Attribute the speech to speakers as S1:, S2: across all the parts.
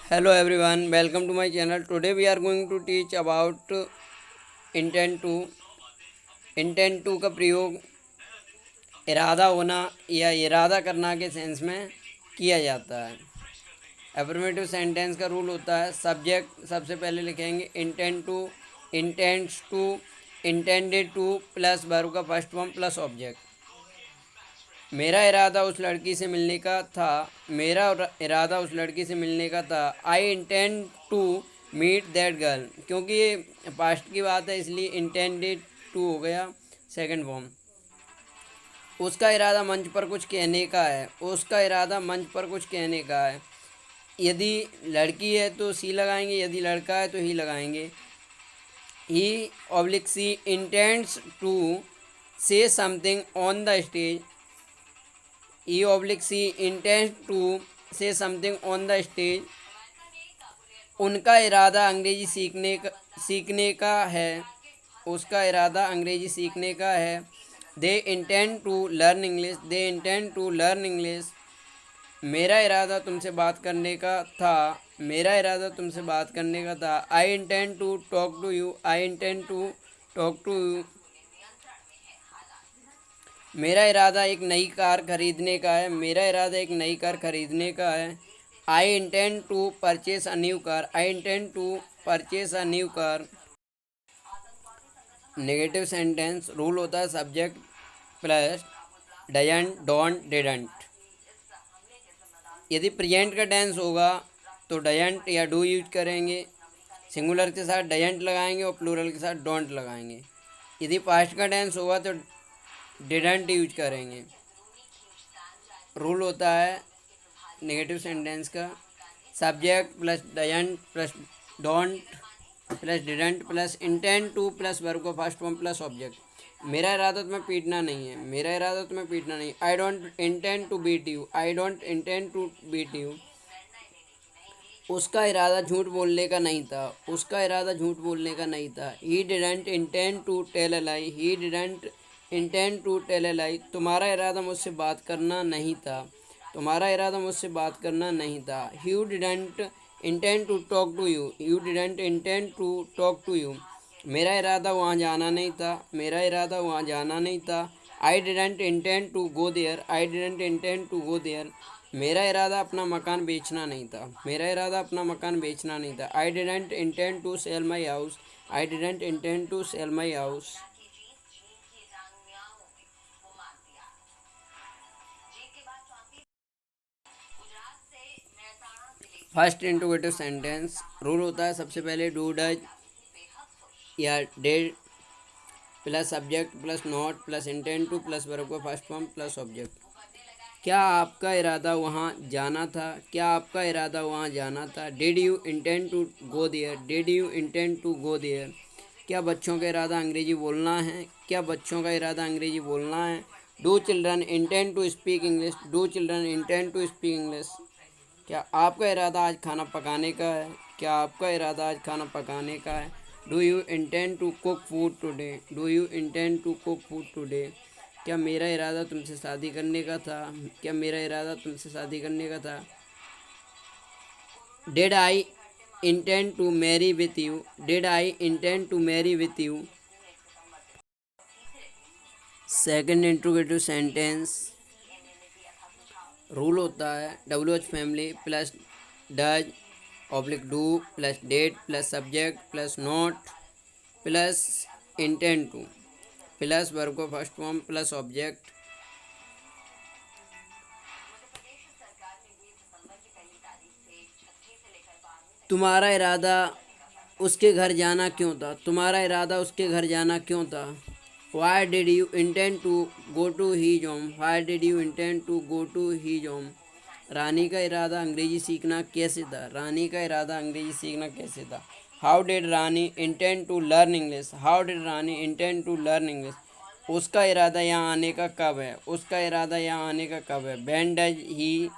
S1: Hello everyone, welcome to my channel. Today we are going to teach about intend to. Intend to का प्रयोग इरादा होना या इरादा करना के सेंस में किया जाता है। अफर्मेटिव सेंटेंस का रूल होता है सब्जेक्ट सबसे पहले लिखेंगे intend to, intends to, intended to plus verb का फर्स्ट फॉर्म प्लस ऑब्जेक्ट। मेरा इरादा उस लड़की से मिलने का था। मेरा इरादा उस लड़की से मिलने का था। I intend to meet that girl. क्योंकि ये पास्ट की बात है इसलिए इंटेंडेड टू हो गया सेकंड फॉर्म। उसका इरादा मंच पर कुछ कहने का है। उसका इरादा मंच पर कुछ कहने का है। यदि लड़की है तो सी लगाएंगे, यदि लड़का है तो ही लगाएंगे। He oblique C intends to say something on the stage. E oblique C intends to say something on the stage। उनका इरादा अंग्रेजी सीखने का है। उसका इरादा अंग्रेजी सीखने का है। They intend to learn English. They intend to learn English. मेरा इरादा तुमसे बात करने का था। मेरा इरादा तुमसे बात करने का था। I intend to talk to you. I intend to talk to you. मेरा इरादा एक नई कार खरीदने का है। मेरा इरादा एक नई कार खरीदने का है। I intend to purchase a new car. I intend to purchase a new car. Negative sentence rule होता है subject plus doesn't, don't, didn't. यदि प्रेजेंट का टेंस होगा तो डजंट या डू यूज करेंगे। सिंगुलर के साथ डजंट लगाएंगे और प्लूरल के साथ डोंट लगाएंगे। यदि पास्ट का टेंस होगा तो डिडंट यूज करेंगे। रूल होता है नेगेटिव सेंटेंस का subject plus doesn't plus don't plus didn't plus intend to plus verb का फर्स्ट फॉर्म प्लस ऑब्जेक्ट। मेरा इरादा तुम्हें पीटना नहीं है। मेरा इरादा तुम्हें पीटना नहीं। I don't intend to beat you. I don't intend to beat you. उसका इरादा झूठ बोलने का नहीं था। उसका इरादा झूठ बोलने का नहीं था। He didn't intend to tell a lie. He didn't intend to tell a lie. तुम्हारा इरादा मुझसे बात करना नहीं था। तुम्हारा इरादा मुझसे बात करना नहीं था। You didn't intend to talk to you. You didn't intend to talk to you. मेरा इरादा वहाँ जाना नहीं था। मेरा इरादा वहाँ जाना नहीं था। I didn't intend to go there. I didn't intend to go there. मेरा इरादा अपना मकान बेचना नहीं था। मेरा इरादा अपना मकान बेचना नहीं था। I didn't intend to sell my house. I didn't intend to sell my house. First interrogative sentence rule होता है सबसे पहले डू, डज या did plus subject plus not plus intend to plus verb का फर्स्ट फॉर्म प्लस ऑब्जेक्ट। क्या आपका इरादा वहाँ जाना था? क्या आपका इरादा वहाँ जाना था? Did you intend to go there? Did you intend to go there? क्या बच्चों का इरादा अंग्रेजी बोलना है? क्या बच्चों का इरादा अंग्रेजी बोलना है? Do children intend to speak English? Do children intend to speak English? क्या आपका इरादा आज खाना पकाने का है? क्या आपका इरादा आज खाना पकाने का है? Do you intend to cook food today? Do you intend to cook food today? क्या मेरा इरादा तुमसे शादी करने का था? क्या मेरा इरादा तुमसे शादी करने का था? Did I intend to marry with you? Did I intend to marry with you? Second interrogative sentence rule होता है WH family plus does oblique do plus did plus subject plus not plus intend to plus verb का first form plus object. तुम्हारा इरादा उसके घर जाना क्यों था? तुम्हारा इरादा उसके घर जाना क्यों था? Why did you intend to go to his home? Why did you intend to go to his home? Rani का इरादा अंग्रेजी सीखना कैसे था? रानी का इरादा अंग्रेजी सीखना कैसे था? How did Rani intend to learn English? How did Rani intend to learn English? उसका इरादा यहाँ आने का कब है? उसका इरादा यहाँ आने का कब है? When does he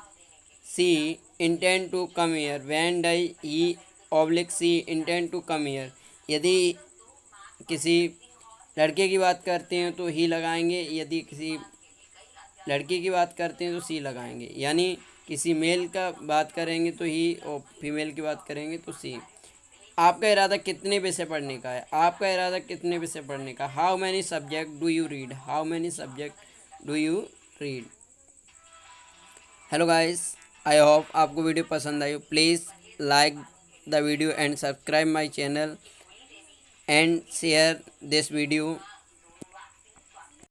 S1: she intend to come here? When does he oblique she intend to come here? यदि किसी लड़के की बात करते हैं तो ही लगाएंगे। यदि किसी लड़की की बात करते हैं तो सी लगाएंगे। यानी किसी मेल का बात करेंगे तो ही, और फीमेल की बात करेंगे तो सी। आपका इरादा कितने विषय पढ़ने का है? आपका इरादा कितने विषय पढ़ने का? How many subject do you read? How many subject do you read? Hello guys, I hope आपको वीडियो पसंद आई। Please like the video and subscribe my channel and share this video